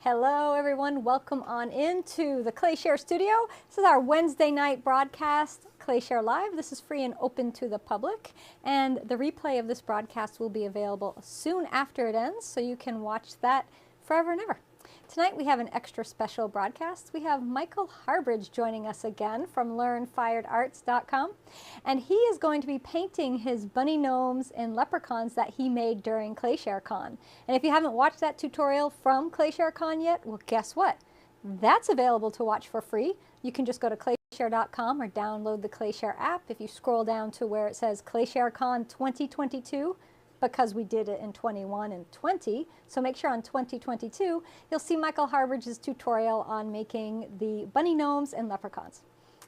Hello everyone, welcome on into the ClayShare studio. This is our Wednesday night broadcast, ClayShare Live. This is free and open to the public, and the replay of this broadcast will be available soon after it ends, so you can watch that forever and ever. Tonight we have an extra special broadcast. We have Michael Harbridge joining us again from LearnFiredArts.com, and he is going to be painting his Bunny Gnomes and Leprechauns that he made during ClayShareCon. And if you haven't watched that tutorial from ClayShareCon yet, well, guess what? That's available to watch for free. You can just go to ClayShare.com or download the ClayShare app. If you scroll down to where it says ClayShareCon 2022, because we did it in 21 and 20, so make sure on 2022 you'll see Michael Harbridge's tutorial on making the Bunny Gnomes and Leprechauns.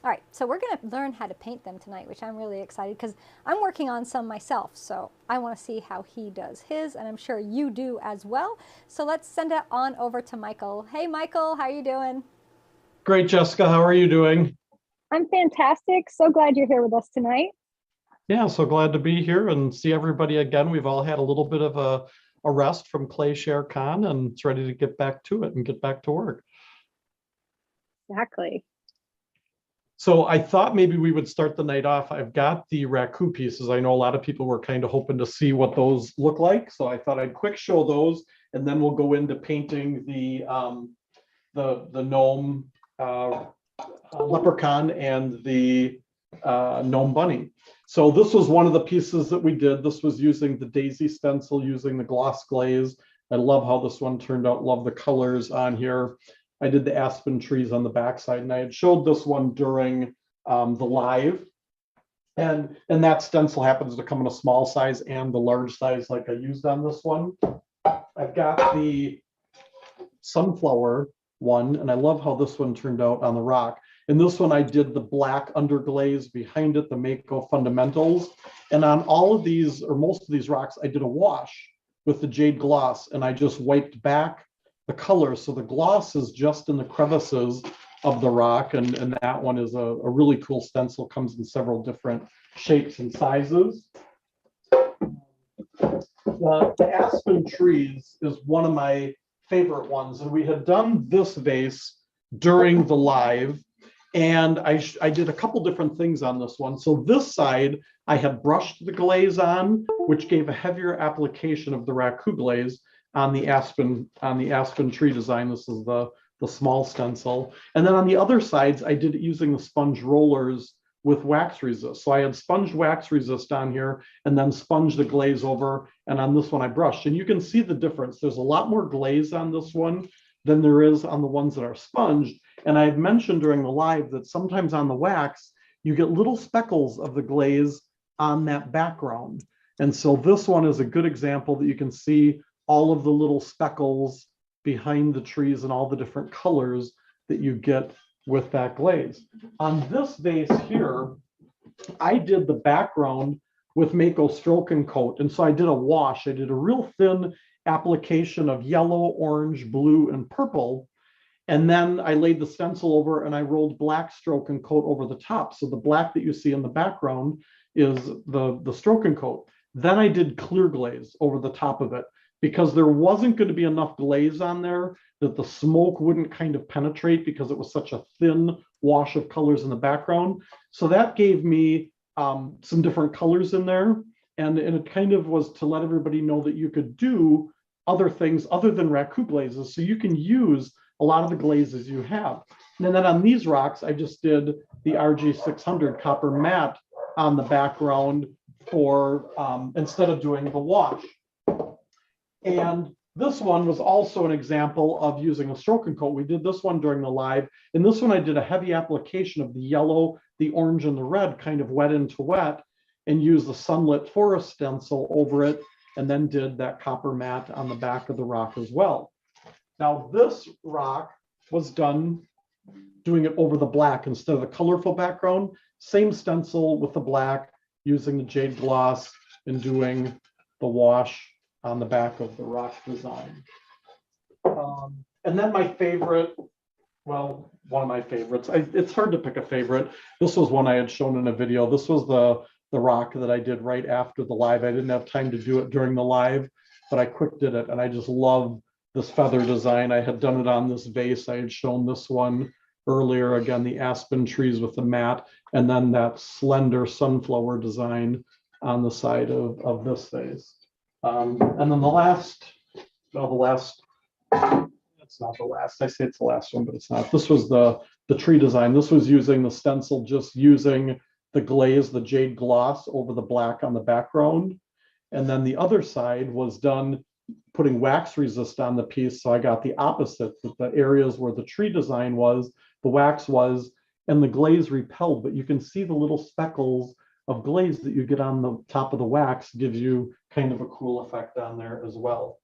All right, so we're going to learn how to paint them tonight, which I'm really excited because I'm working on some myself, so I want to see how he does his, and I'm sure you do as well. So let's send it on over to Michael. Hey Michael, how are you doing? Great, Jessica. How are you doing? I'm fantastic. So glad you're here with us tonight. Yeah, so glad to be here and see everybody again. We've all had a little bit of a rest from ClayShareCon, and it's ready to get back to it and get back to work. Exactly. So I thought maybe we would start the night off. I've got the Raku pieces. I know a lot of people were kind of hoping to see what those look like, so I thought I'd quick show those, and then we'll go into painting the gnome leprechaun and the gnome bunny. So this was one of the pieces that we did. This was using the daisy stencil, using the gloss glaze. I love how this one turned out. Love the colors on here. I did the aspen trees on the backside, and I had showed this one during the live. And that stencil happens to come in a small size and the large size like I used on this one. I've got the sunflower one, and I love how this one turned out on the rock. And this one, I did the black underglaze behind it, the Mako fundamentals. And on all of these, or most of these rocks, I did a wash with the jade gloss, and I just wiped back the color. So the gloss is just in the crevices of the rock. And that one is a really cool stencil, comes in several different shapes and sizes. The Aspen Trees is one of my favorite ones. And we had done this vase during the live. And I did a couple different things on this one. So this side, I had brushed the glaze on, which gave a heavier application of the Raku glaze on the aspen tree design. This is the small stencil. And then on the other sides, I did it using the sponge rollers with wax resist. So I had sponged wax resist on here and then sponged the glaze over. And on this one, I brushed. And you can see the difference. There's a lot more glaze on this one than there is on the ones that are sponged. And I've mentioned during the live that sometimes on the wax, you get little speckles of the glaze on that background. And so this one is a good example that you can see all of the little speckles behind the trees and all the different colors that you get with that glaze. On this vase here, I did the background with Mako Stroke and Coat. And so I did a wash. I did a real thin application of yellow, orange, blue, and purple. And then I laid the stencil over and I rolled black stroke and coat over the top. So the black that you see in the background is the stroke and coat. Then I did clear glaze over the top of it because there wasn't going to be enough glaze on there that the smoke wouldn't kind of penetrate because it was such a thin wash of colors in the background. So that gave me some different colors in there. And it kind of was to let everybody know that you could do other things other than Raku glazes. So you can use a lot of the glazes you have. And then on these rocks, I just did the RG600 copper matte on the background for instead of doing the wash. And this one was also an example of using a stroke and coat. We did this one during the live. And this one, I did a heavy application of the yellow, the orange, and the red kind of wet into wet and used the sunlit forest stencil over it and then did that copper matte on the back of the rock as well. Now this rock was done doing it over the black instead of the colorful background. Same stencil with the black, using the jade gloss and doing the wash on the back of the rock design. And then my favorite, well, one of my favorites, it's hard to pick a favorite. This was one I had shown in a video. This was the rock that I did right after the live. I didn't have time to do it during the live, but I quick did it. And I just love this feather design. I had done it on this vase. I had shown this one earlier, again, the Aspen Trees with the mat, and then that slender sunflower design on the side of this vase. And then the last, it's not the last, I say it's the last one, but it's not. This was the tree design. This was using the stencil, just using the glaze, the jade gloss over the black on the background. And then the other side was done putting wax resist on the piece. So I got the opposite, that the areas where the tree design was, the wax was, and the glaze repelled, but you can see the little speckles of glaze that you get on the top of the wax gives you kind of a cool effect on there as well.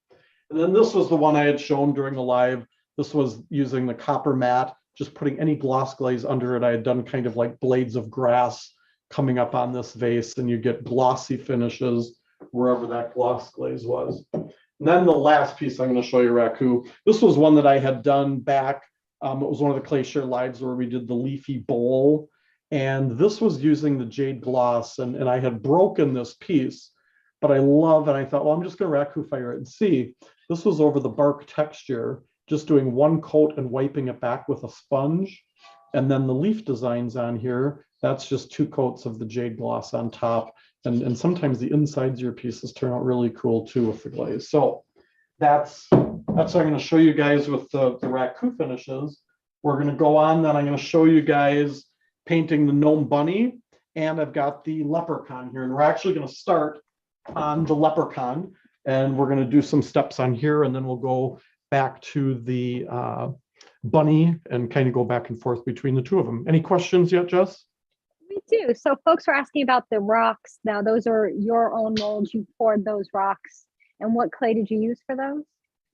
And then this was the one I had shown during the live. This was using the copper mat, just putting any gloss glaze under it. I had done kind of like blades of grass coming up on this vase, and you get glossy finishes wherever that gloss glaze was. And then the last piece I'm going to show you, Raku. This was one that I had done back. It was one of the ClayShare lives where we did the leafy bowl. And this was using the jade gloss, and I had broken this piece, but I love, and I thought, well, I'm just going to Raku fire it and see. This was over the bark texture, just doing one coat and wiping it back with a sponge. And then the leaf designs on here, that's just 2 coats of the jade gloss on top. And sometimes the insides of your pieces turn out really cool too with the glaze. So that's what I'm going to show you guys with the Raku finishes. We're going to go on, then I'm going to show you guys painting the gnome bunny, and I've got the leprechaun here. And we're actually going to start on the leprechaun, and we're going to do some steps on here, and then we'll go back to the bunny and kind of go back and forth between the two of them. Any questions yet, Jess? We do. So folks were asking about the rocks. Now, those are your own molds. You poured those rocks. And what clay did you use for those?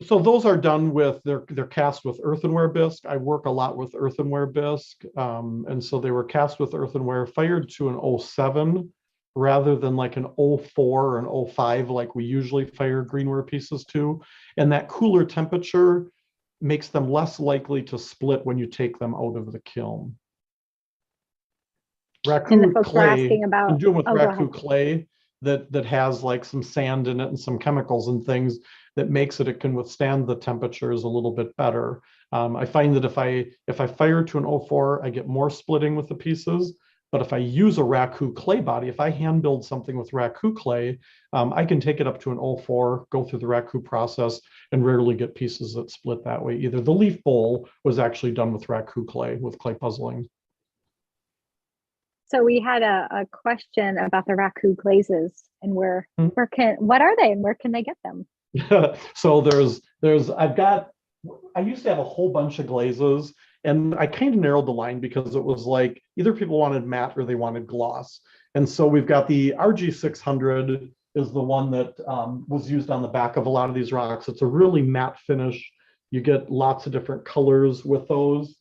So those are done with, they're cast with earthenware bisque. I work a lot with earthenware bisque. And so they were cast with earthenware, fired to an 07 rather than like an 04 or an 05 like we usually fire greenware pieces to. And that cooler temperature makes them less likely to split when you take them out of the kiln. Raku clay, I'm doing with Raku clay that has like some sand in it and some chemicals and things that makes it can withstand the temperatures a little bit better. I find that if I fire to an 04, I get more splitting with the pieces. But if I use a Raku clay body, if I hand build something with Raku clay, I can take it up to an 04, go through the Raku process, and rarely get pieces that split that way either. The leaf bowl was actually done with Raku clay, with clay puzzling. So we had a question about the Raku Glazes, and what are they and where can they get them? So I used to have a whole bunch of glazes, and I kind of narrowed the line because it was like either people wanted matte or they wanted gloss. And so we've got the RG600 is the one that was used on the back of a lot of these rocks. It's a really matte finish. You get lots of different colors with those.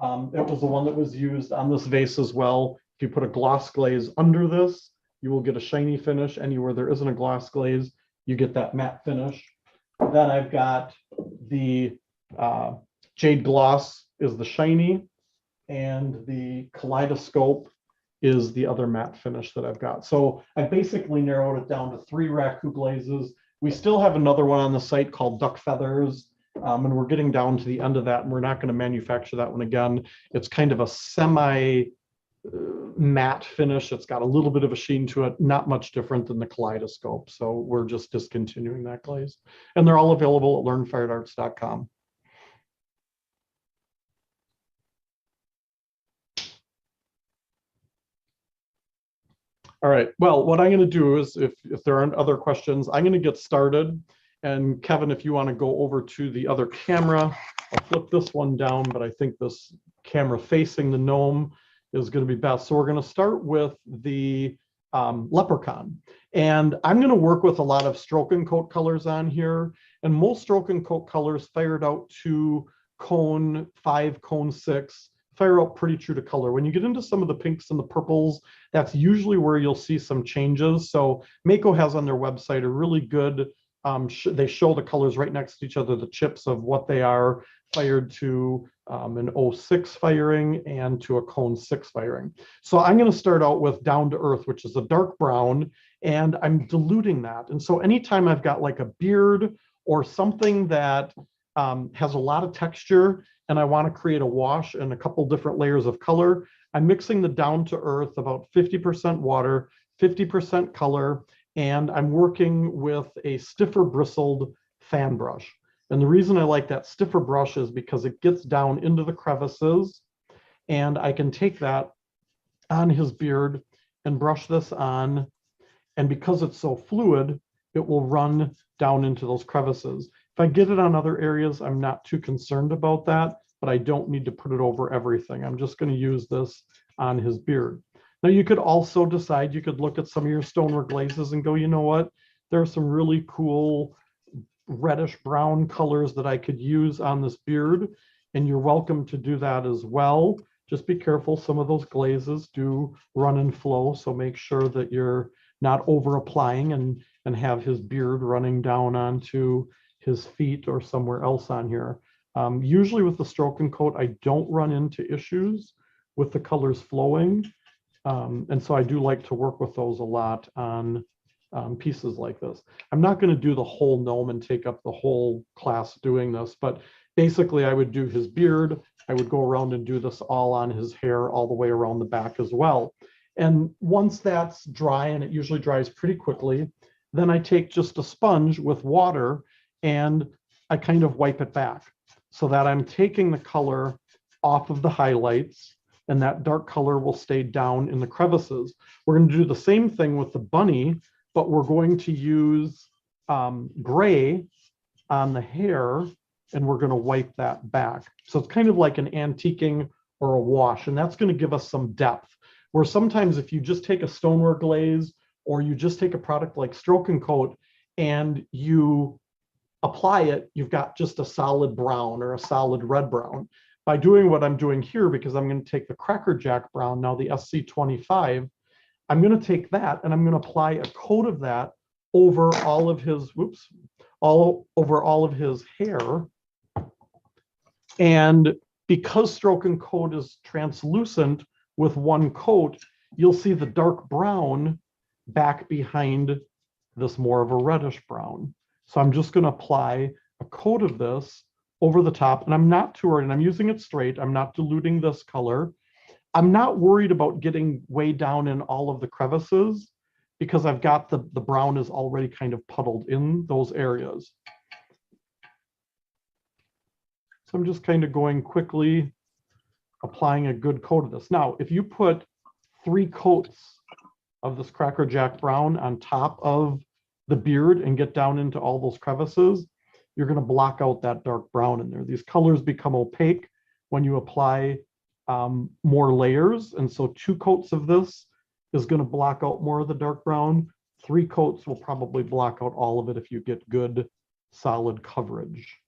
It was the one that was used on this vase as well. If you put a gloss glaze under this, you will get a shiny finish. Anywhere there isn't a gloss glaze, you get that matte finish. Then I've got the jade gloss is the shiny, and the kaleidoscope is the other matte finish that I've got. So I basically narrowed it down to 3 Raku glazes. We still have another one on the site called Duck Feathers, and we're getting down to the end of that, and we're not going to manufacture that one again. It's kind of a semi matte finish. It's got a little bit of a sheen to it, not much different than the kaleidoscope. So we're just discontinuing that glaze. And they're all available at learnfiredarts.com. All right, well, what I'm going to do is if there aren't other questions, I'm going to get started. And Kevin, if you want to go over to the other camera, I'll flip this one down, but I think this camera facing the gnome is going to be best. So we're going to start with the leprechaun. And I'm going to work with a lot of stroke and coat colors on here. And most stroke and coat colors fired out to cone 5, cone 6, fire out pretty true to color. When you get into some of the pinks and the purples, that's usually where you'll see some changes. So Mako has on their website a really good, they show the colors right next to each other, the chips of what they are fired to an 06 firing and to a cone 6 firing. So I'm going to start out with Down to Earth, which is a dark brown, and I'm diluting that. And so anytime I've got like a beard or something that has a lot of texture, and I want to create a wash and a couple different layers of color. I'm mixing the down to earth, about 50% water, 50% color, and I'm working with a stiffer bristled fan brush. And the reason I like that stiffer brush is because it gets down into the crevices, and I can take that on his beard and brush this on. And because it's so fluid, it will run down into those crevices. If I get it on other areas, I'm not too concerned about that, but I don't need to put it over everything. I'm just going to use this on his beard. Now you could also decide, you could look at some of your stonework glazes and go, you know what, there are some really cool reddish brown colors that I could use on this beard, and you're welcome to do that as well. Just be careful, some of those glazes do run and flow, so make sure that you're not over applying and have his beard running down onto his feet or somewhere else on here. Usually with the stroke and coat, I don't run into issues with the colors flowing. And so I do like to work with those a lot on pieces like this. I'm not going to do the whole gnome and take up the whole class doing this, but basically I would do his beard. I would go around and do this all on his hair, all the way around the back as well. And once that's dry, and it usually dries pretty quickly, then I take just a sponge with water and I kind of wipe it back so that I'm taking the color off of the highlights, and that dark color will stay down in the crevices. We're going to do the same thing with the bunny, but we're going to use gray on the hair, and we're going to wipe that back. So it's kind of like an antiquing or a wash, and that's going to give us some depth. Where sometimes if you just take a stoneware glaze, or you just take a product like Stroke and Coat and you apply it, you've got just a solid brown or a solid red brown. By doing what I'm doing here, because I'm going to take the Cracker Jack brown, now the SC25, I'm going to take that and I'm going to apply a coat of that over all of his, over all of his hair. And because Stroke and Coat is translucent with one coat, you'll see the dark brown back behind this more of a reddish brown. So I'm just going to apply a coat of this over the top, and I'm not too worried, and I'm using it straight. I'm not diluting this color. I'm not worried about getting way down in all of the crevices because I've got the brown is already kind of puddled in those areas. So I'm just kind of going quickly, applying a good coat of this. Now, if you put 3 coats of this Cracker Jack brown on top of the beard and get down into all those crevices, you're going to block out that dark brown in there. These colors become opaque when you apply more layers. And so 2 coats of this is going to block out more of the dark brown. 3 coats will probably block out all of it if you get good solid coverage.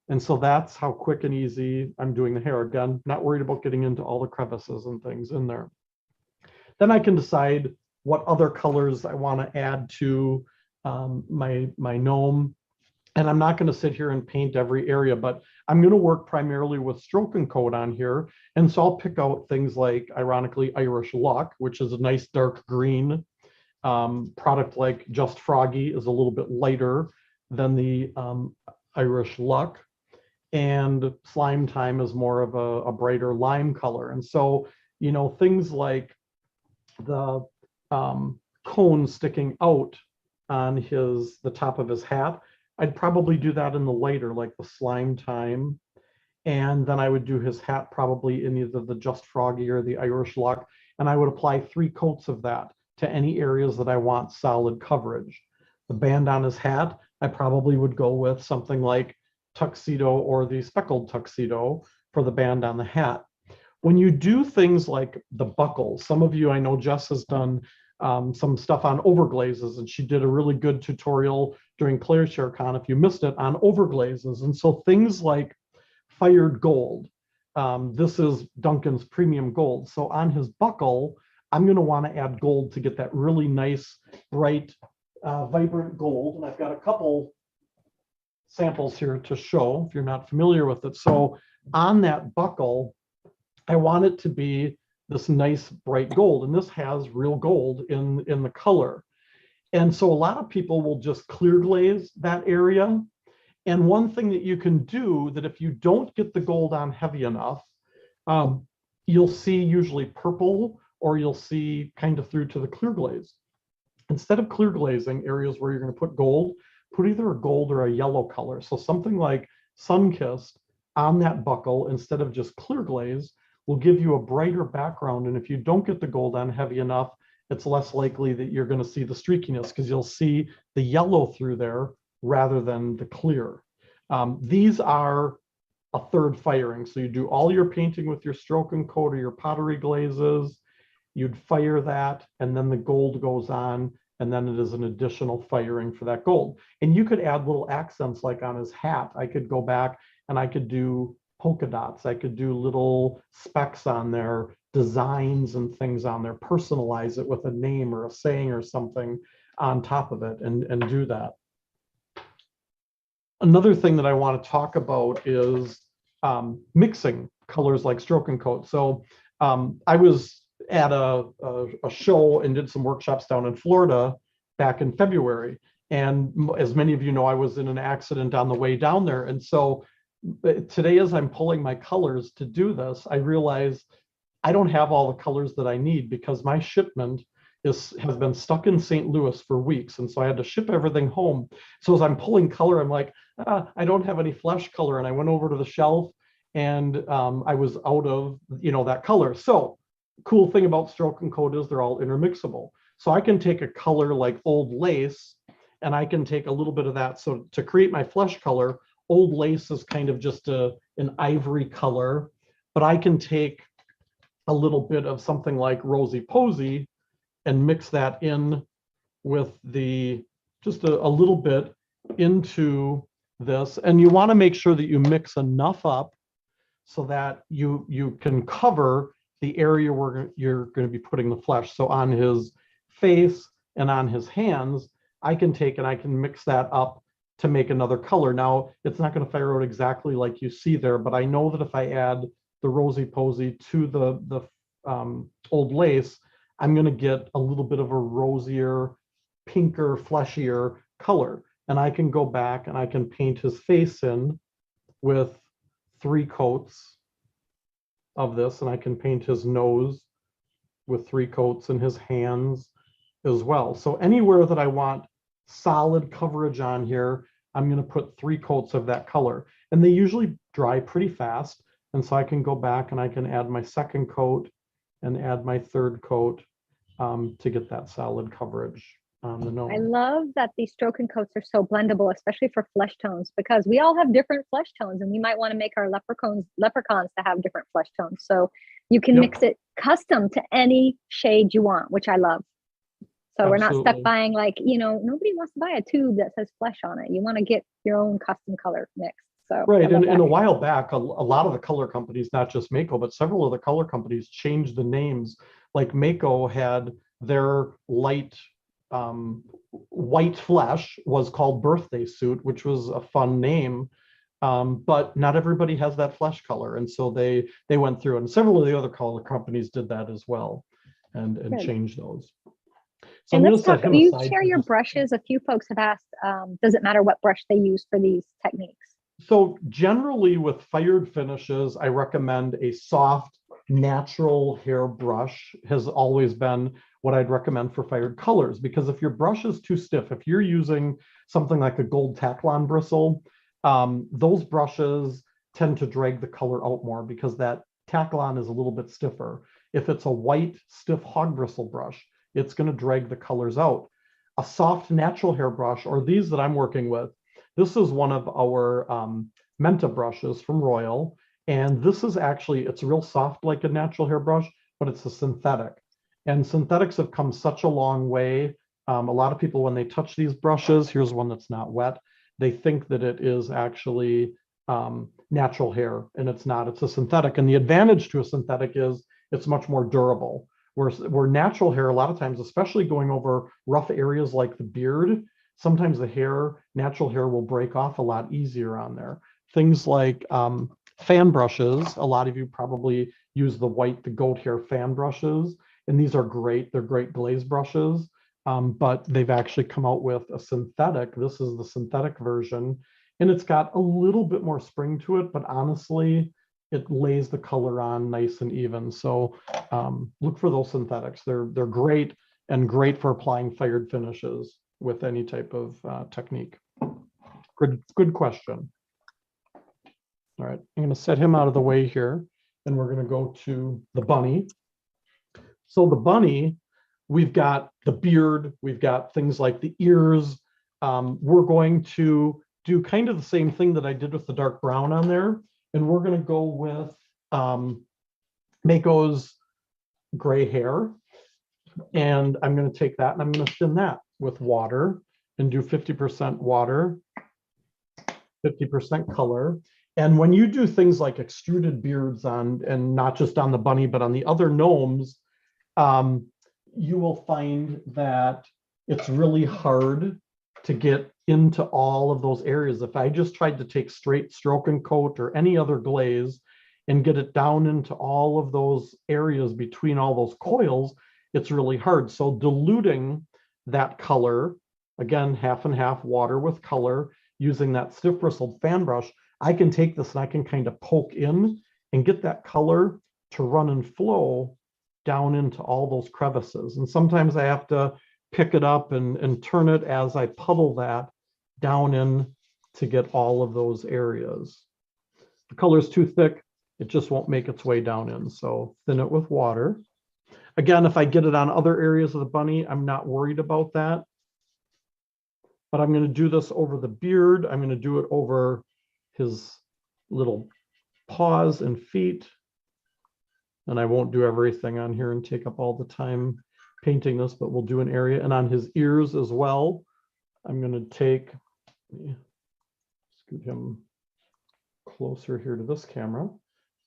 And so that's how quick and easy I'm doing the hair. Again, not worried about getting into all the crevices and things in there. Then I can decide what other colors I want to add to my gnome. And I'm not going to sit here and paint every area, but I'm going to work primarily with Stroke and Coat on here. And so I'll pick out things like, ironically, Irish Luck, which is a nice dark green. Product like Just Froggy is a little bit lighter than the Irish Luck. And Slime Time is more of a brighter lime color. And so, you know, things like the cone sticking out on the top of his hat, I'd probably do that in the lighter, like the Slime Time. And then I would do his hat probably in either the Just Froggy or the Irish Luck. And I would apply 3 coats of that to any areas that I want solid coverage. The band on his hat, I probably would go with something like Tuxedo or the Speckled Tuxedo for the band on the hat. When you do things like the buckles, some of you, I know Jess has done some stuff on overglazes, and she did a really good tutorial during ClayShareCon, if you missed it, on overglazes. And so things like Fired Gold, this is Duncan's Premium Gold. So on his buckle, I'm going to want to add gold to get that really nice, bright, vibrant gold. And I've got a couple samples here to show if you're not familiar with it. So on that buckle, I want it to be this nice bright gold, and this has real gold in the color. And so a lot of people will just clear glaze that area. And one thing that you can do that if you don't get the gold on heavy enough, you'll see usually purple, or you'll see kind of through to the clear glaze. Instead of clear glazing areas where you're going to put gold, put either a gold or a yellow color. So something like Sunkissed on that buckle instead of just clear glaze will give you a brighter background. And if you don't get the gold on heavy enough, it's less likely that you're going to see the streakiness, because you'll see the yellow through there rather than the clear. These are a third firing. So you do all your painting with your stroke and coat or your pottery glazes, you'd fire that, and then the gold goes on, and then it is an additional firing for that gold. And you could add little accents, like on his hat. I could go back and I could do polka dots. I could do little specks on there, designs and things on there, personalize it with a name or a saying or something on top of it, and do that. Another thing that I want to talk about is mixing colors like stroke and coat. So I was at a show and did some workshops down in Florida back in February. And as many of you know, I was in an accident on the way down there. And so today, as I'm pulling my colors to do this, I realize I don't have all the colors that I need, because my shipment has been stuck in St. Louis for weeks. And so I had to ship everything home. So as I'm pulling color, I'm like, I don't have any flesh color. And I went over to the shelf, and I was out of, that color. So cool thing about stroke and coat is they're all intermixable. So I can take a color like Old Lace, and I can take a little bit of that. So to create my flesh color, Old Lace is kind of just an ivory color, but I can take a little bit of something like Rosy Posy and mix that in with just a little bit into this. And you want to make sure that you mix enough up so that you can cover the area where you're going to be putting the flesh. So on his face and on his hands, I can take and I can mix that up to make another color. Now, it's not going to fire out exactly like you see there, but I know that if I add the Rosy Posy to the Old Lace, I'm going to get a little bit of a rosier, pinker, fleshier color. And I can go back and I can paint his face in with 3 coats of this, and I can paint his nose with 3 coats and his hands as well. So anywhere that I want solid coverage on here, I'm going to put 3 coats of that color, and they usually dry pretty fast. And so I can go back and I can add my 2nd coat and add my 3rd coat to get that solid coverage on the nose. I love that these stroke and coats are so blendable, especially for flesh tones, because we all have different flesh tones, and we might want to make our leprechauns to have different flesh tones. So you can mix it custom to any shade you want, which I love. So we're not stuck buying, like, nobody wants to buy a tube that says flesh on it. You want to get your own custom color mix. So right. And a while back, a lot of the color companies, not just Mako, but several of the color companies changed the names. Like Mako had their light white flesh was called Birthday Suit, which was a fun name. But not everybody has that flesh color. And so they went through, and several of the other color companies did that as well, and changed those. So and let's talk, do you share your brushes? A few folks have asked, does it matter what brush they use for these techniques? So generally with fired finishes, I recommend a soft, natural hair brush has always been what I'd recommend for fired colors, because if your brush is too stiff, if you're using something like a gold Taklon bristle, those brushes tend to drag the color out more because that Taklon is a little bit stiffer. If it's a white, stiff hog bristle brush, it's going to drag the colors out. A soft natural hair brush, or these that I'm working with, this is one of our Menta brushes from Royal. And this is actually, it's real soft like a natural hair brush, but it's a synthetic. And synthetics have come such a long way. A lot of people, when they touch these brushes, here's one that's not wet, they think that it is actually natural hair, and it's not, it's a synthetic. And the advantage to a synthetic is it's much more durable. Where natural hair, a lot of times, especially going over rough areas like the beard, sometimes the natural hair will break off a lot easier on there. Things like fan brushes, a lot of you probably use the goat hair fan brushes, and these are great. They're great glaze brushes. but they've actually come out with a synthetic. This is the synthetic version, and it's got a little bit more spring to it, but honestly, it lays the color on nice and even. So look for those synthetics. They're great and great for applying fired finishes with any type of technique. Good question. All right, I'm going to set him out of the way here, and we're going to go to the bunny. So the bunny, we've got the beard, we've got things like the ears. We're going to do kind of the same thing that I did with the dark brown on there, and we're going to go with Mako's gray hair. And I'm going to take that and I'm going to thin that with water and do 50% water, 50% color. And when you do things like extruded beards on, and not just on the bunny, but on the other gnomes, you will find that it's really hard to get into all of those areas. If I just tried to take straight stroke and coat or any other glaze and get it down into all of those areas between all those coils, it's really hard. So diluting that color, again, half and half water with color, using that stiff bristled fan brush, I can take this and I can kind of poke in and get that color to run and flow down into all those crevices. And sometimes I have to pick it up and turn it as I puddle that down in to get all of those areas. If the color is too thick, it just won't make its way down in. So thin it with water. Again, if I get it on other areas of the bunny, I'm not worried about that. But I'm going to do this over the beard. I'm going to do it over his little paws and feet. And I won't do everything on here and take up all the time painting this, but we'll do an area. And on his ears as well, I'm going to take, scoot him closer here to this camera.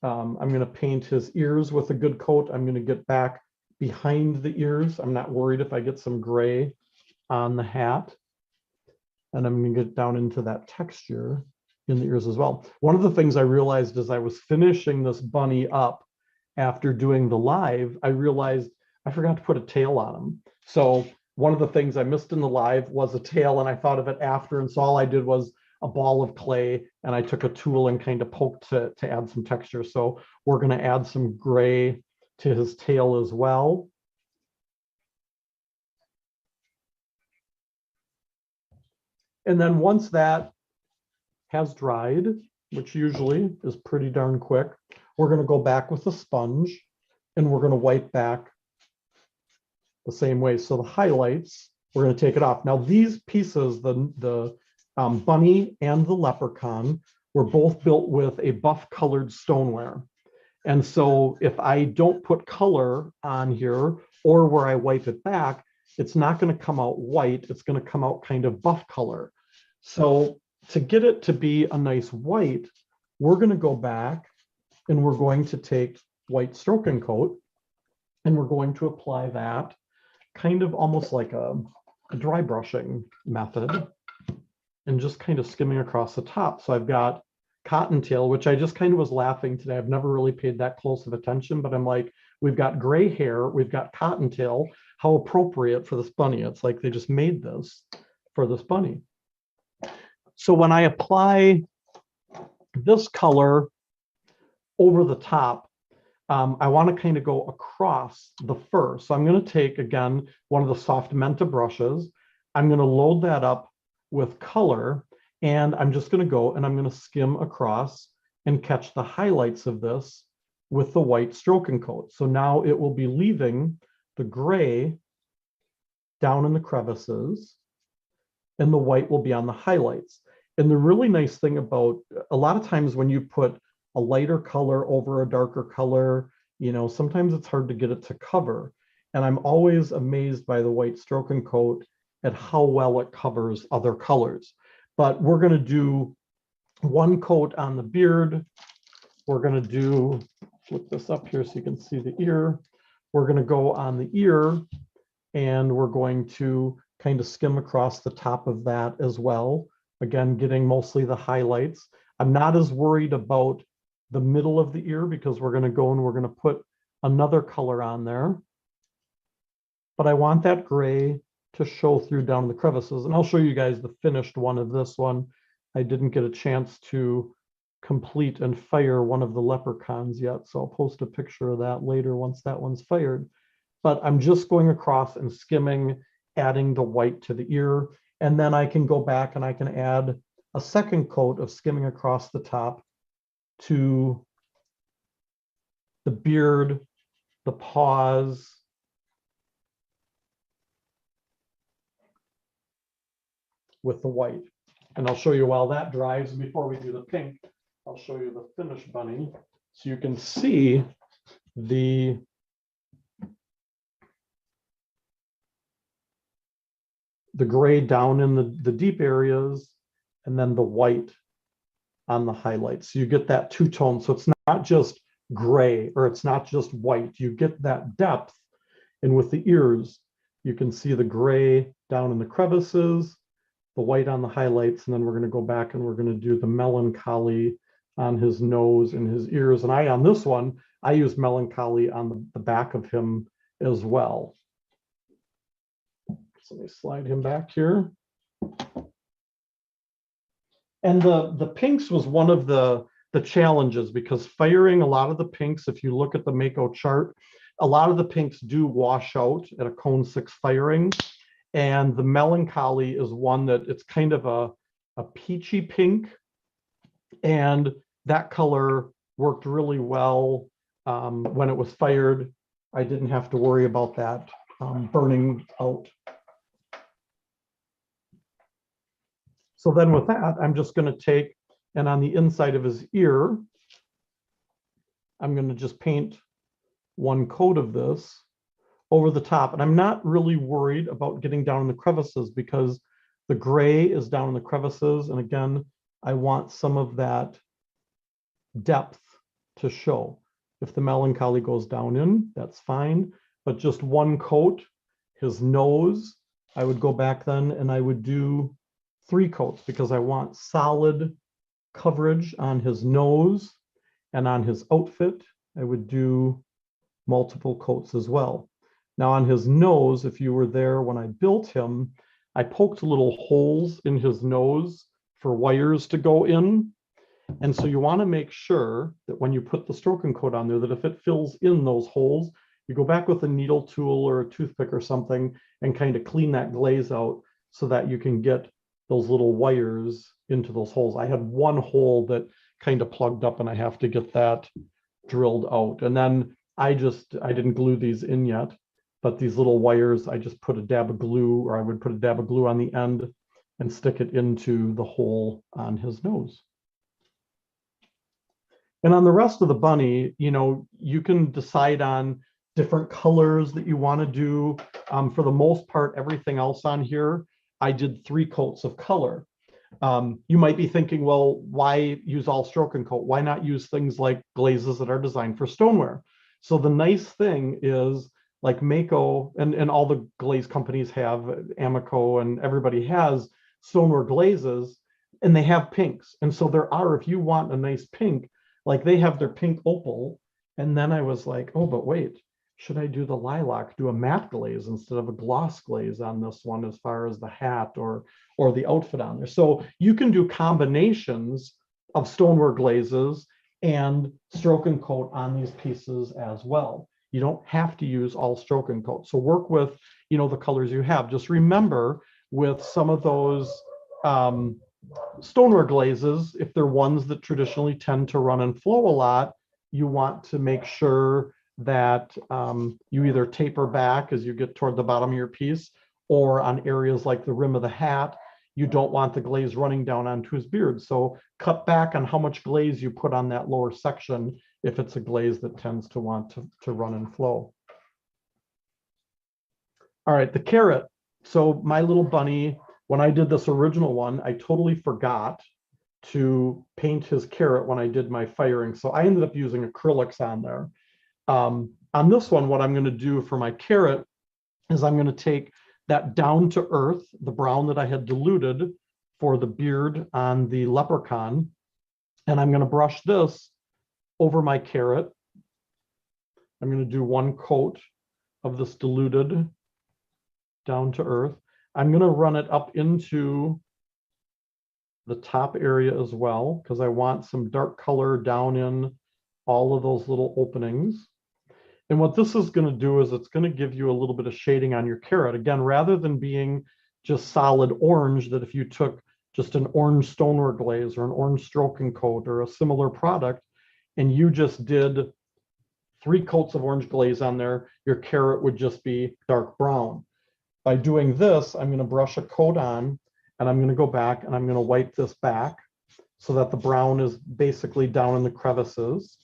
I'm going to paint his ears with a good coat. I'm going to get back behind the ears. I'm not worried if I get some gray on the hat. And I'm going to get down into that texture in the ears as well. One of the things I realized as I was finishing this bunny up after doing the live, I realized I forgot to put a tail on him. So one of the things I missed in the live was a tail, and I thought of it after. And so all I did was a ball of clay, and I took a tool and kind of poked to add some texture. So we're going to add some gray to his tail as well. And then once that has dried, which usually is pretty darn quick, we're going to go back with a sponge and we're going to wipe back the same way. So the highlights, we're going to take it off. Now these pieces, the bunny and the leprechaun, were both built with a buff colored stoneware. And so if I don't put color on here or where I wipe it back, it's not going to come out white. It's going to come out kind of buff color. So to get it to be a nice white, we're going to go back and we're going to take white stroke and coat, and we're going to apply that kind of almost like a dry brushing method and just kind of skimming across the top. So I've got cottontail, which I just kind of was laughing today. I've never really paid that close of attention, but I'm like, we've got gray hair, we've got cottontail. How appropriate for this bunny. It's like they just made this for this bunny. So when I apply this color over the top, I want to kind of go across the fur. So I'm going to take, again, one of the soft Menta brushes. I'm going to load that up with color, and I'm just going to go and I'm going to skim across and catch the highlights of this with the white stroke and coat. So now it will be leaving the gray down in the crevices, and the white will be on the highlights. And the really nice thing about, a lot of times when you put a lighter color over a darker color, you know, sometimes it's hard to get it to cover. And I'm always amazed by the white stroke and coat at how well it covers other colors. But we're going to do one coat on the beard. We're going to do, flip this up here so you can see the ear. We're going to go on the ear, and we're going to kind of skim across the top of that as well. Again, getting mostly the highlights. I'm not as worried about the middle of the ear because we're going to go and we're going to put another color on there. But I want that gray to show through down in the crevices. And I'll show you guys the finished one of this one. I didn't get a chance to complete and fire one of the leprechauns yet, so I'll post a picture of that later once that one's fired. But I'm just going across and skimming, adding the white to the ear, and then I can go back and I can add a second coat of skimming across the top to the beard, the paws, with the white. And I'll show you while that dries, and before we do the pink, I'll show you the finished bunny so you can see the gray down in the deep areas and then the white on the highlights. So you get that two-tone. So it's not just gray or it's not just white. You get that depth. And with the ears, you can see the gray down in the crevices, the white on the highlights, and then we're going to go back and we're going to do the melancholy on his nose and his ears. And on this one, I use melancholy on the back of him as well. So let me slide him back here. And the pinks was one of the challenges, because firing a lot of the pinks, if you look at the Mako chart, a lot of the pinks do wash out at a cone 6 firing. And the melancholy is one that it's kind of a peachy pink. And that color worked really well when it was fired. I didn't have to worry about that burning out. So then with that, I'm just going to take, and on the inside of his ear, I'm going to just paint one coat of this over the top. And I'm not really worried about getting down in the crevices because the gray is down in the crevices. And again, I want some of that depth to show. If the melancholy goes down in, that's fine. But just one coat, his nose, I would go back then and I would do 3 coats because I want solid coverage on his nose, and on his outfit, I would do multiple coats as well. Now on his nose, if you were there when I built him, I poked little holes in his nose for wires to go in. And so you want to make sure that when you put the stroking coat on there, that if it fills in those holes, you go back with a needle tool or a toothpick or something and kind of clean that glaze out so that you can get those little wires into those holes. I had one hole that kind of plugged up and I have to get that drilled out. And then I didn't glue these in yet, but these little wires, I just put a dab of glue, or I would put a dab of glue on the end and stick it into the hole on his nose. And on the rest of the bunny, you know, you can decide on different colors that you want to do. For the most part, everything else on here, I did 3 coats of color. You might be thinking, well, why use all stroke and coat? Why not use things like glazes that are designed for stoneware? So the nice thing is, like Mako and all the glaze companies have, Amico and everybody has stoneware glazes, and they have pinks. And so there are, if you want a nice pink, like they have their pink opal. And then I was like, oh, but wait, should I do the lilac, do a matte glaze instead of a gloss glaze on this one as far as the hat or the outfit on there? So you can do combinations of stoneware glazes and stroke and coat on these pieces as well. You don't have to use all stroke and coat. So work with, you know, the colors you have. Just remember with some of those stoneware glazes, if they're ones that traditionally tend to run and flow a lot, you want to make sure that you either taper back as you get toward the bottom of your piece, or on areas like the rim of the hat, you don't want the glaze running down onto his beard. So cut back on how much glaze you put on that lower section if it's a glaze that tends to want to run and flow. All right, the carrot. So my little bunny, when I did this original one, I totally forgot to paint his carrot when I did my firing. So I ended up using acrylics on there. On this one, what I'm going to do for my carrot is I'm going to take that down to earth, the brown that I had diluted for the beard on the leprechaun, and I'm going to brush this over my carrot. I'm going to do 1 coat of this diluted down to earth. I'm going to run it up into the top area as well, because I want some dark color down in all of those little openings. And what this is going to do is it's going to give you a little bit of shading on your carrot. Again, rather than being just solid orange, that if you took just an orange stonework glaze or an orange stroking coat or a similar product, and you just did 3 coats of orange glaze on there, your carrot would just be dark brown. By doing this, I'm going to brush a coat on, and I'm going to go back and I'm going to wipe this back so that the brown is basically down in the crevices.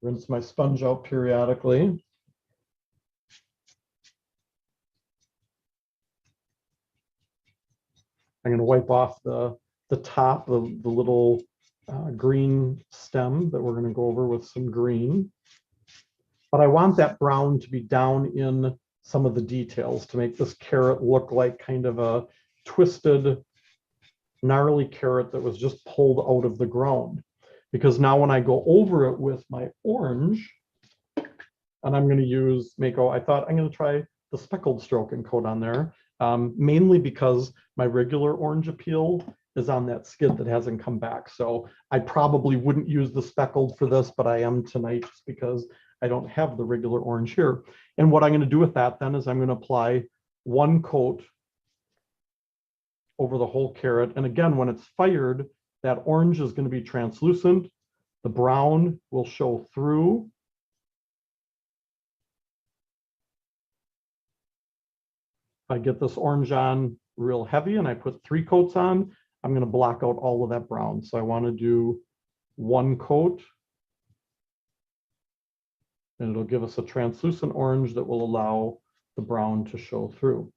Rinse my sponge out periodically. I'm going to wipe off the top of the little green stem that we're going to go over with some green. But I want that brown to be down in some of the details to make this carrot look like kind of a twisted, gnarly carrot that was just pulled out of the ground. Because now when I go over it with my orange, and I'm going to use Mako, I thought I'm going to try the speckled stroking coat on there, mainly because my regular orange appeal is on that skid that hasn't come back. So I probably wouldn't use the speckled for this, but I am tonight just because I don't have the regular orange here. And what I'm going to do with that then is I'm going to apply 1 coat over the whole carrot. And again, when it's fired, that orange is going to be translucent. The brown will show through. If I get this orange on real heavy and I put 3 coats on, I'm going to block out all of that brown. So I want to do 1 coat. And it'll give us a translucent orange that will allow the brown to show through.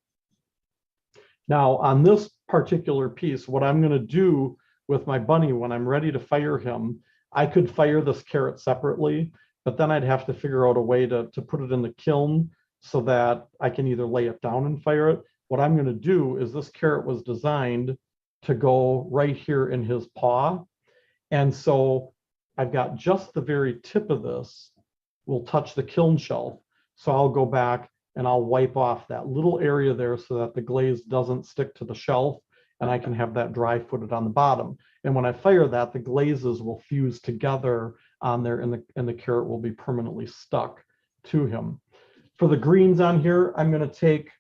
Now, on this particular piece, what I'm going to do with my bunny when I'm ready to fire him, I could fire this carrot separately, but then I'd have to figure out a way to put it in the kiln so that I can either lay it down and fire it. What I'm going to do is this carrot was designed to go right here in his paw. And so I've got just the very tip of this will touch the kiln shelf. So I'll go back and I'll wipe off that little area there so that the glaze doesn't stick to the shelf, and I can have that dry footed on the bottom. And when I fire that, the glazes will fuse together on there, and the carrot will be permanently stuck to him. For the greens on here, I'm going to take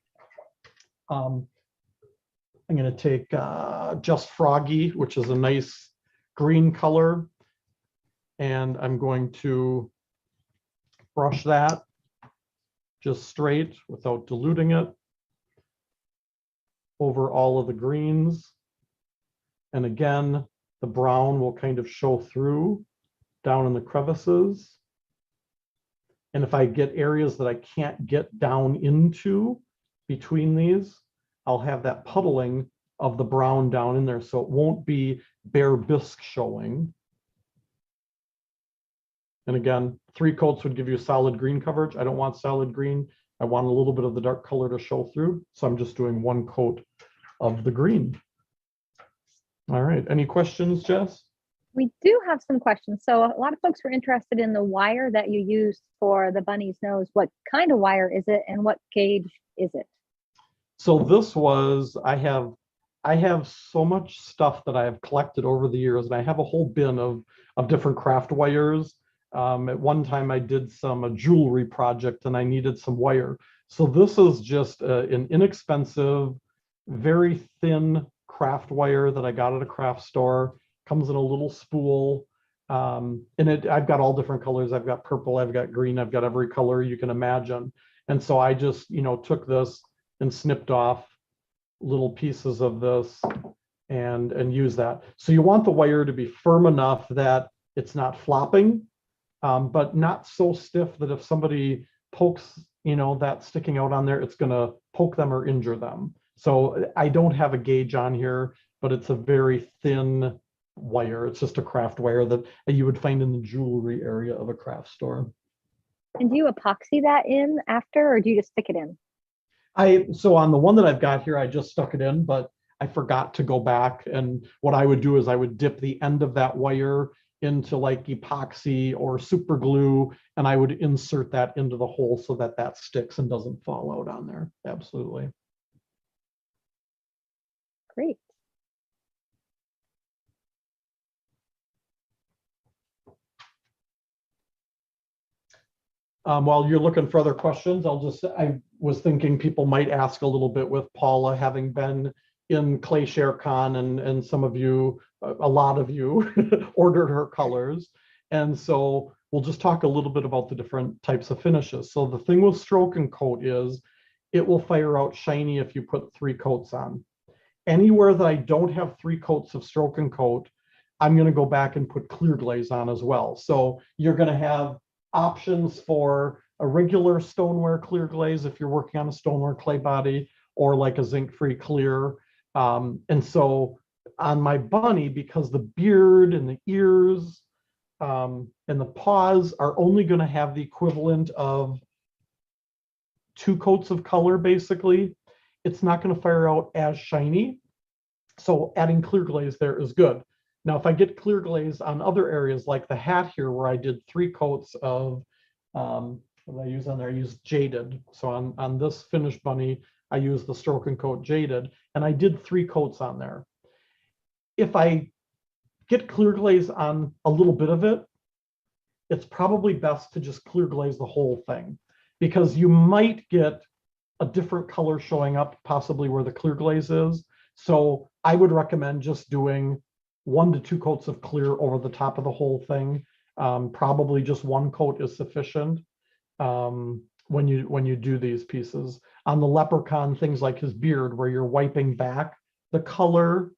Just Froggy, which is a nice green color, and I'm going to brush that just straight without diluting it over all of the greens. And again, the brown will kind of show through down in the crevices. And if I get areas that I can't get down into between these, I'll have that puddling of the brown down in there, so it won't be bare bisque showing. And again, 3 coats would give you solid green coverage. I don't want solid green. I want a little bit of the dark color to show through. So I'm just doing 1 coat of the green. All right, any questions, Jess? We do have some questions. So a lot of folks were interested in the wire that you used for the bunny's nose. What kind of wire is it and what gauge is it? So this was, I have so much stuff that I have collected over the years, and I have a whole bin of different craft wires. At one time I did a jewelry project and I needed some wire. So this is just an inexpensive, very thin craft wire that I got at a craft store. Comes in a little spool. I've got all different colors. I've got purple, I've got green, I've got every color you can imagine. And so I just, took this and snipped off little pieces of this and use that. So you want the wire to be firm enough that it's not flopping, but not so stiff that if somebody pokes, that sticking out on there, it's going to poke them or injure them. So I don't have a gauge on here, but it's a very thin wire. It's just a craft wire that you would find in the jewelry area of a craft store. And do you epoxy that in after, or do you just stick it in? So on the one that I've got here, I just stuck it in, but I forgot to go back. And what I would do is I would dip the end of that wire into like epoxy or super glue, and I would insert that into the hole so that that sticks and doesn't fall out on there. Absolutely. Great. While you're looking for other questions, I was thinking people might ask a little bit with Paula having been in ClayShareCon, and some of you, a lot of you ordered her colors. And so we'll just talk a little bit about the different types of finishes. So the thing with stroke and coat is it will fire out shiny if you put 3 coats on. Anywhere that I don't have 3 coats of stroke and coat, I'm going to go back and put clear glaze on as well. So you're going to have options for a regular stoneware clear glaze if you're working on a stoneware clay body, or like a zinc-free clear. And so on my bunny, because the beard and the ears and the paws are only going to have the equivalent of 2 coats of color, basically, it's not going to fire out as shiny. So adding clear glaze there is good. Now, if I get clear glaze on other areas like the hat here, where I did 3 coats of, what did I use on there? I used jaded. So on this finished bunny, I used the stroke and coat jaded, and I did 3 coats on there. If I get clear glaze on a little bit of it, it's probably best to just clear glaze the whole thing, because you might get a different color showing up possibly where the clear glaze is. So I would recommend just doing 1 to 2 coats of clear over the top of the whole thing. Probably just 1 coat is sufficient when you do these pieces. On the leprechaun, things like his beard, where you're wiping back the color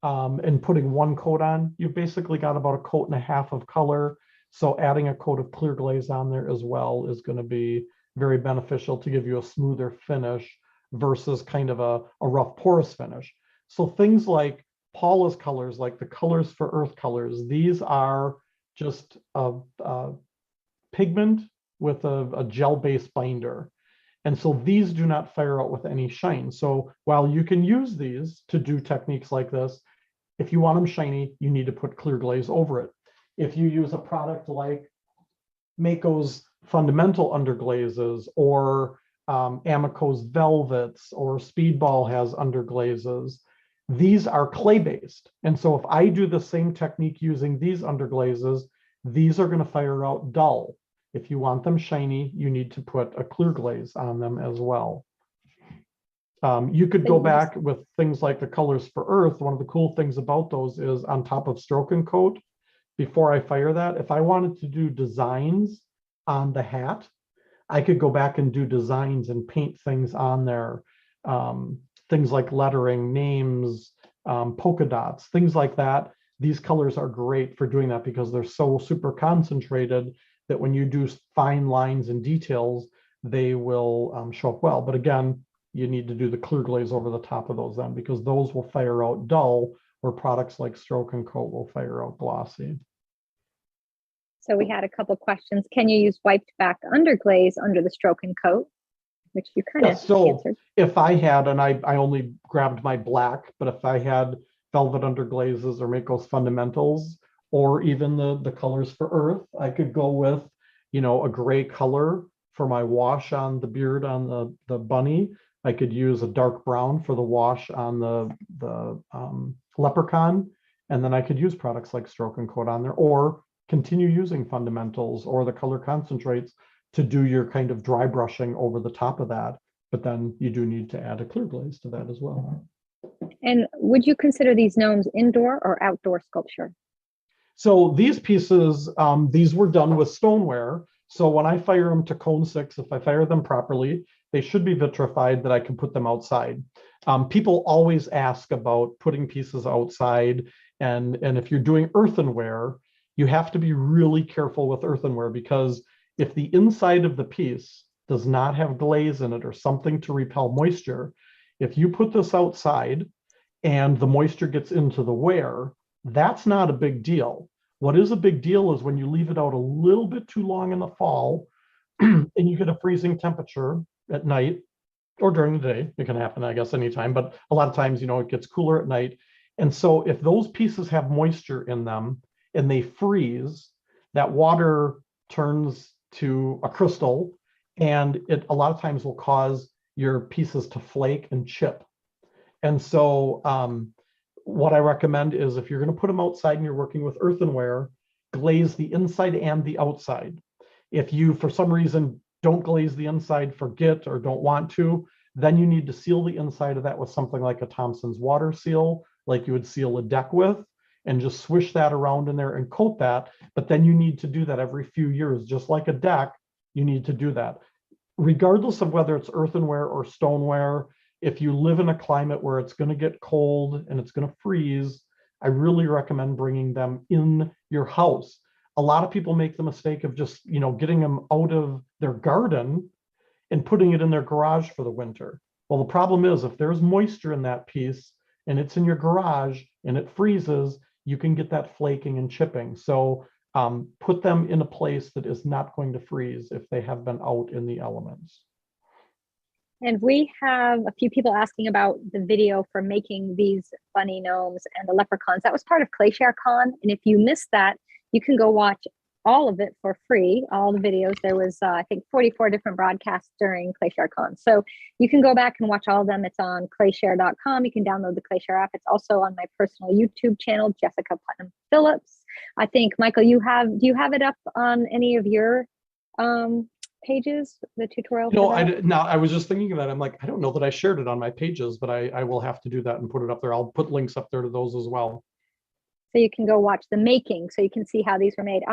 and putting 1 coat on, you've basically got about 1.5 coats of color. So adding a coat of clear glaze on there as well is going to be very beneficial to give you a smoother finish versus kind of a rough porous finish. So things like Paula's colors, like the colors for earth colors, these are just a pigment with a gel-based binder. And so these do not fire out with any shine. So while you can use these to do techniques like this, if you want them shiny, you need to put clear glaze over it. If you use a product like Mako's fundamental underglazes, or Amico's velvets, or Speedball has underglazes, these are clay-based. And so if I do the same technique using these underglazes, these are going to fire out dull. If you want them shiny, you need to put a clear glaze on them as well. You could go back with things like the colors for earth. One of the cool things about those is on top of stroke and coat, before I fire that, if I wanted to do designs on the hat, I could go back and do designs and paint things on there. Things like lettering, names, polka dots, things like that. These colors are great for doing that because they're so super concentrated that when you do fine lines and details, they will show up well. But again, you need to do the clear glaze over the top of those then, because those will fire out dull, where products like stroke and coat will fire out glossy. So we had a couple questions. Can you use wiped back underglaze under the stroke and coat? Which you kind of answered. If I had, and I only grabbed my black, but if I had velvet underglazes or Mako's fundamentals, or even the colors for earth, I could go with, a gray color for my wash on the beard on the bunny. I could use a dark brown for the wash on the leprechaun, and then I could use products like stroke and coat on there, or continue using fundamentals or the color concentrates to do your kind of dry brushing over the top of that. But then you do need to add a clear glaze to that as well. And would you consider these gnomes indoor or outdoor sculpture? So these pieces, these were done with stoneware. So when I fire them to cone 6, if I fire them properly, they should be vitrified that I can put them outside. People always ask about putting pieces outside. And if you're doing earthenware, you have to be really careful with earthenware, because if the inside of the piece does not have glaze in it or something to repel moisture, if you put this outside and the moisture gets into the ware, that's not a big deal. What is a big deal is when you leave it out a little bit too long in the fall and you get a freezing temperature at night or during the day. It can happen, I guess, anytime, but a lot of times, it gets cooler at night. And so if those pieces have moisture in them, and they freeze, that water turns to a crystal, and it a lot of times will cause your pieces to flake and chip. And so what I recommend is if you're going to put them outside and you're working with earthenware, glaze the inside and the outside. If you, for some reason, don't glaze the inside, forget, or don't want to, then you need to seal the inside of that with something like a Thompson's water seal, like you would seal a deck with, and just swish that around in there and coat that. But then you need to do that every few years, just like a deck, you need to do that. Regardless of whether it's earthenware or stoneware, if you live in a climate where it's going to get cold and it's going to freeze, I really recommend bringing them in your house. A lot of people make the mistake of just, getting them out of their garden and putting it in their garage for the winter. Well, the problem is if there's moisture in that piece and it's in your garage and it freezes, you can get that flaking and chipping. So put them in a place that is not going to freeze if they have been out in the elements. And we have a few people asking about the video for making these bunny gnomes and the leprechauns. That was part of ClayShareCon. And if you missed that, you can go watch all of it for free, all the videos. There was, I think, 44 different broadcasts during ClayShareCon. So you can go back and watch all of them. It's on ClayShare.com. You can download the ClayShare app. It's also on my personal YouTube channel, Jessica Putnam-Phillips. I think, Michael, do you have it up on any of your pages, the tutorial? No, I was just thinking of that. I'm like, I don't know that I shared it on my pages, but I will have to do that and put it up there. I'll put links up there to those as well. So you can go watch the making, so you can see how these were made.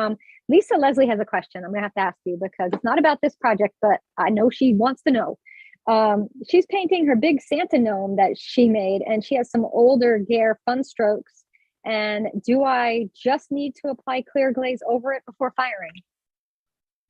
Lisa Leslie has a question I'm gonna have to ask you because it's not about this project, but I know she wants to know. She's painting her big Santa gnome that she made, and she has some older Gare Fun Strokes. And do I just need to apply clear glaze over it before firing?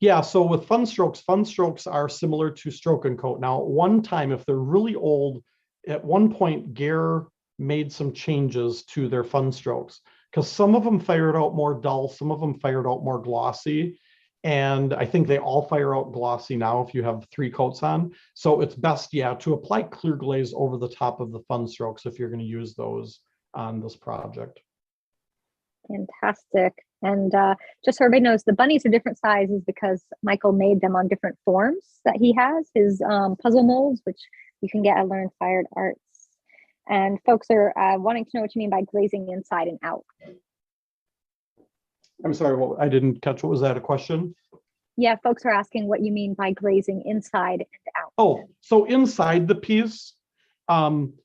Yeah, so with fun strokes are similar to stroke and coat. Now, one time, if they're really old, at one point, Gare made some changes to their fun strokes because some of them fired out more dull, some of them fired out more glossy. And I think they all fire out glossy now if you have 3 coats on. So it's best, to apply clear glaze over the top of the fun strokes if you're going to use those on this project. Fantastic. And just so everybody knows, the bunnies are different sizes because Michael made them on different forms that he has, his puzzle molds, which you can get at Learn Fired Arts. And folks are wanting to know what you mean by glazing inside and out. I'm sorry, I didn't catch. What was that, a question? Yeah, folks are asking what you mean by glazing inside and out. Oh, so inside the piece,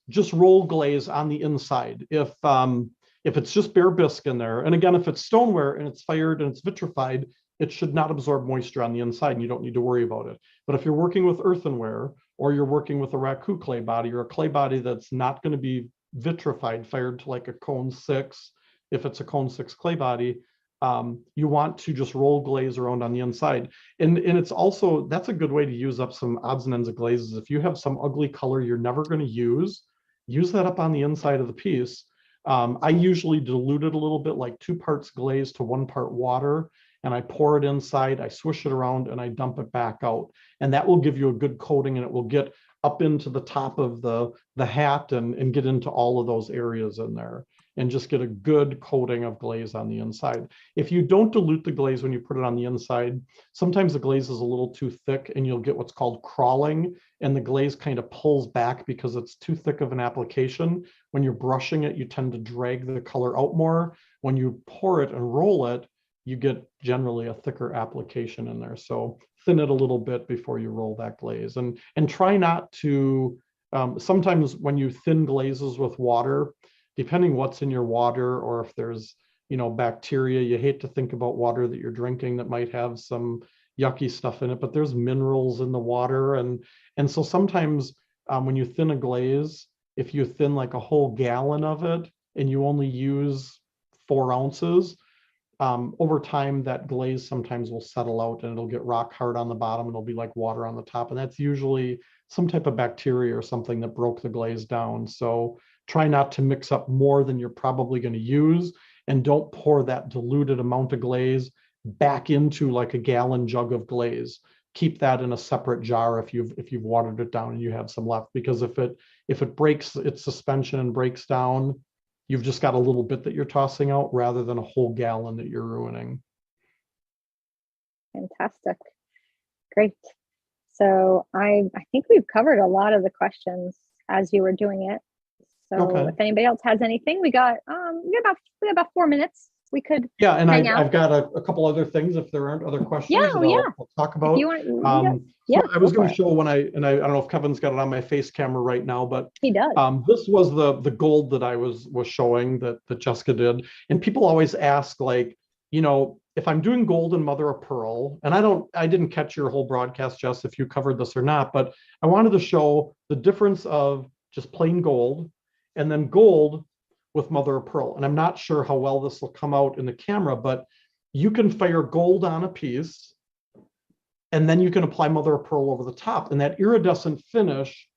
just roll glaze on the inside. If it's just bare bisque in there, and again, if it's stoneware and it's fired and it's vitrified, it should not absorb moisture on the inside and you don't need to worry about it. But if you're working with earthenware or you're working with a Raku clay body or a clay body that's not going to be vitrified, fired to like a cone 6, if it's a cone 6 clay body, you want to just roll glaze around on the inside. And it's also, that's a good way to use up some odds and ends of glazes. If you have some ugly color you're never going to use that up on the inside of the piece. I usually dilute it a little bit, like 2 parts glaze to 1 part water, and I pour it inside, I swish it around, and I dump it back out. And that will give you a good coating, and it will get up into the top of the hat and get into all of those areas in there, and just get a good coating of glaze on the inside. If you don't dilute the glaze when you put it on the inside, sometimes the glaze is a little too thick, and you'll get what's called crawling, and the glaze kind of pulls back because it's too thick of an application. When you're brushing it, you tend to drag the color out more. When you pour it and roll it, you get generally a thicker application in there. So thin it a little bit before you roll that glaze, and try not to, sometimes when you thin glazes with water, depending what's in your water or if there's, bacteria, you hate to think about water that you're drinking that might have some yucky stuff in it, but there's minerals in the water. And so sometimes when you thin a glaze, if you thin like a whole gallon of it and you only use 4 ounces, over time that glaze sometimes will settle out and it'll get rock hard on the bottom and it'll be like water on the top. And that's usually some type of bacteria or something that broke the glaze down. So try not to mix up more than you're probably going to use, and don't pour that diluted amount of glaze back into like a gallon jug of glaze. Keep that in a separate jar if you've watered it down and you have some left, because if it breaks its suspension and breaks down, you've just got a little bit that you're tossing out rather than a whole gallon that you're ruining. Fantastic. Great. So I think we've covered a lot of the questions as you were doing it. So Okay. if anybody else has anything, we got about 4 minutes. We could and hang out. I've got a couple other things if there aren't other questions that I'll talk about. If you want, I was going to show I don't know if Kevin's got it on my face camera right now, but he does. This was the gold that I was showing that Jessica did, and people always ask, like, you know, if I'm doing gold and mother of pearl, and I didn't catch your whole broadcast, Jess, if you covered this or not, but I wanted to show the difference of just plain gold and then gold with mother of pearl. And I'm not sure how well this will come out in the camera, but you can fire gold on a piece and then you can apply mother of pearl over the top, and that iridescent finish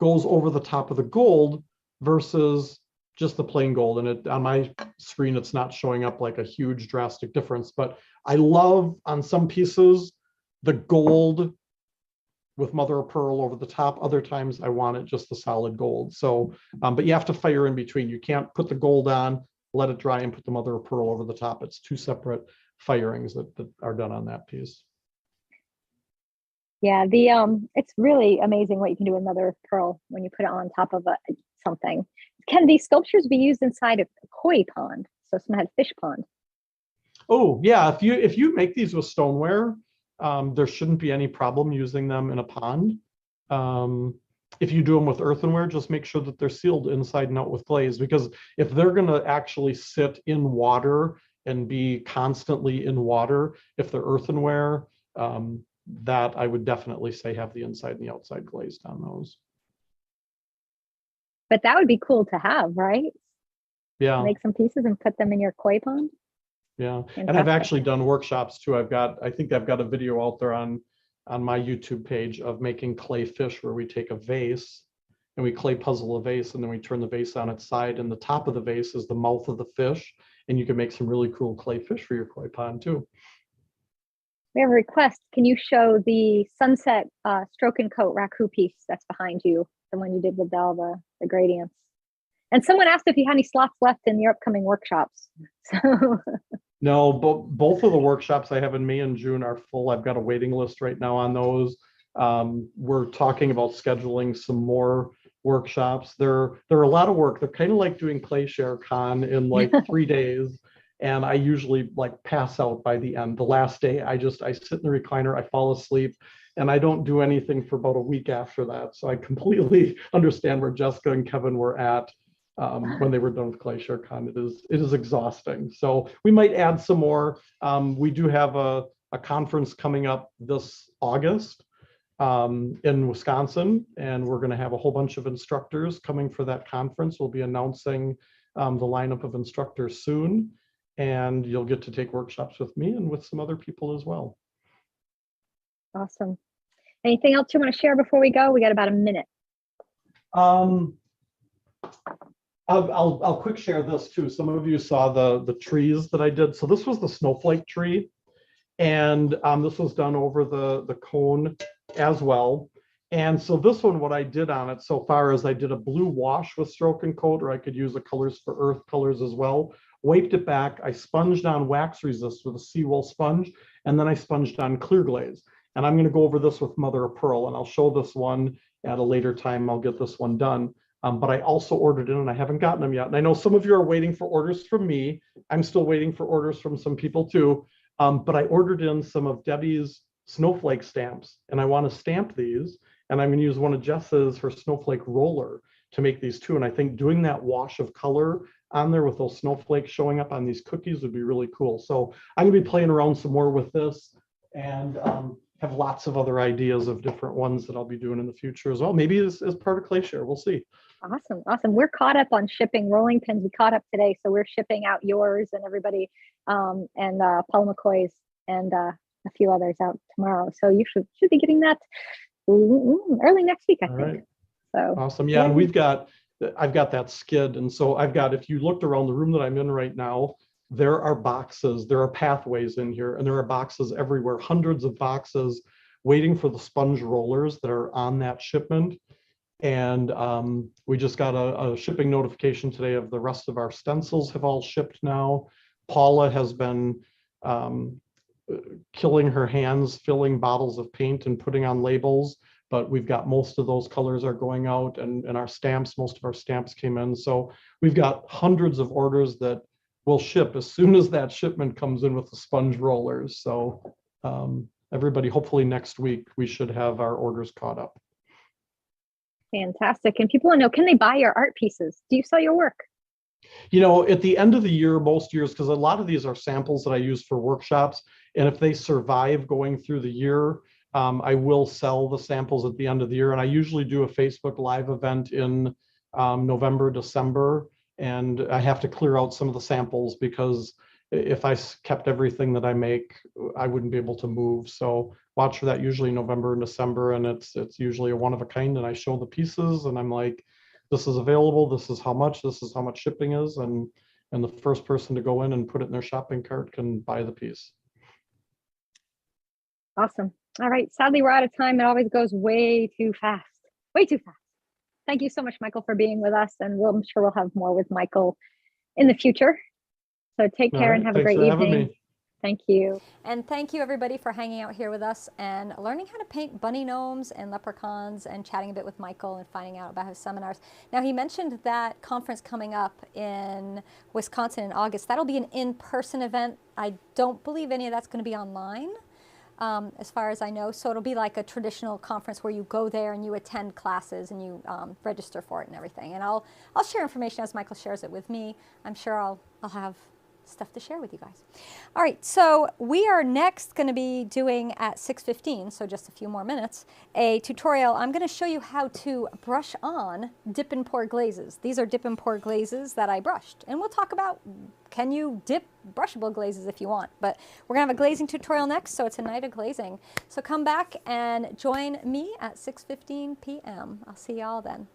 goes over the top of the gold versus just the plain gold. And on my screen, it's not showing up like a huge drastic difference, but I love on some pieces the gold with mother of pearl over the top. Other times I want it just the solid gold. So, but you have to fire in between. You can't put the gold on, let it dry, and put the mother of pearl over the top. It's two separate firings that are done on that piece. Yeah, it's really amazing what you can do with mother of pearl when you put it on top of something. Can these sculptures be used inside a koi pond? So someone had a fish pond. Oh yeah, if you make these with stoneware, there shouldn't be any problem using them in a pond. If you do them with earthenware, just make sure that they're sealed inside and out with glaze, because if they're going to actually sit in water and be constantly in water, if they're earthenware, that I would definitely say have the inside and the outside glazed on those. But that would be cool to have, right? Yeah. Make some pieces and put them in your koi pond. Yeah. Fantastic. And I've actually done workshops too. I think I've got a video out there on my YouTube page of making clay fish, where we take a vase and we clay puzzle a vase, and then we turn the vase on its side, and the top of the vase is the mouth of the fish, and you can make some really cool clay fish for your koi pond too. We have a request. Can you show the sunset stroke and coat Raku piece that's behind you, the one you did with all the gradients? And someone asked if you had any slots left in your upcoming workshops. So no, both of the workshops I have in May and June are full. I've got a waiting list right now on those. We're talking about scheduling some more workshops. They're a lot of work. They're kind of like doing ClayShareCon in like 3 days. And I usually like pass out by the end. The last day, I sit in the recliner, I fall asleep, and I don't do anything for about a week after that. So I completely understand where Jessica and Kevin were at when they were done with ClayShareCon. It is exhausting. So we might add some more. We do have a conference coming up this August in Wisconsin, and we're going to have a whole bunch of instructors coming for that conference. We'll be announcing the lineup of instructors soon. And you'll get to take workshops with me and with some other people as well. Awesome. Anything else you want to share before we go? We got about a minute. I'll quick share this too. Some of you saw the trees that I did. So this was the Snowflake Tree, and this was done over the cone as well. And so this one, what I did on it so far is I did a blue wash with stroke and coat, or I could use the colors for earth colors as well. Wiped it back, I sponged on wax resist with a seawool sponge, and then I sponged on clear glaze. And I'm going to go over this with mother of pearl, and I'll show this one at a later time. I'll get this one done. But I also ordered in, and I haven't gotten them yet. And I know some of you are waiting for orders from me. I'm still waiting for orders from some people too. But I ordered in some of Debbie's snowflake stamps, and I want to stamp these. And I'm going to use one of Jess's, her snowflake roller, to make these too. And I think doing that wash of color on there with those snowflakes showing up on these cookies would be really cool. So I'm going to be playing around some more with this, and have lots of other ideas of different ones that I'll be doing in the future as well. Maybe as part of ClayShare, we'll see. Awesome. We're caught up on shipping rolling pins. We caught up today, so we're shipping out yours and everybody, and Paul McCoy's and a few others out tomorrow. So you should be getting that early next week, I think. Right. So awesome. Yeah, and I've got that skid, and so if you looked around the room that I'm in right now, there are boxes, there are pathways in here, and there are boxes everywhere, hundreds of boxes waiting for the sponge rollers that are on that shipment. And we just got a shipping notification today of the rest of our stencils have all shipped now. Paula has been killing her hands, filling bottles of paint and putting on labels, but we've got most of those colors are going out, and our stamps, most of our stamps came in. So we've got hundreds of orders that will ship as soon as that shipment comes in with the sponge rollers. So everybody, hopefully next week, we should have our orders caught up. Fantastic. And people want to know, can they buy your art pieces? Do you sell your work? You know, at the end of the year, most years, because a lot of these are samples that I use for workshops, and if they survive going through the year, I will sell the samples at the end of the year. And I usually do a Facebook Live event in November, December, and I have to clear out some of the samples because if I kept everything that I make, I wouldn't be able to move. So watch for that, usually November and December, and it's usually a one of a kind, and I show the pieces and I'm like, this is available, this is how much shipping is, and the first person to go in and put it in their shopping cart can buy the piece. Awesome. All right, sadly we're out of time. It always goes way too fast. Thank you so much, Michael, for being with us, and I'm sure we'll have more with Michael in the future. So take care and have a great evening. Thank you. And thank you everybody for hanging out here with us and learning how to paint bunny gnomes and leprechauns and chatting a bit with Michael and finding out about his seminars. Now, he mentioned that conference coming up in Wisconsin in August. That'll be an in-person event. I don't believe any of that's going to be online, as far as I know. So it'll be like a traditional conference where you go there and you attend classes and you register for it and everything. And I'll share information as Michael shares it with me. I'm sure I'll have stuff to share with you guys. All right, so we are next going to be doing at 6:15, so just a few more minutes, a tutorial. I'm going to show you how to brush on dip and pour glazes. These are dip and pour glazes that I brushed, and we'll talk about, can you dip brushable glazes if you want, but we're going to have a glazing tutorial next, so it's a night of glazing. So come back and join me at 6:15 p.m. I'll see y'all then.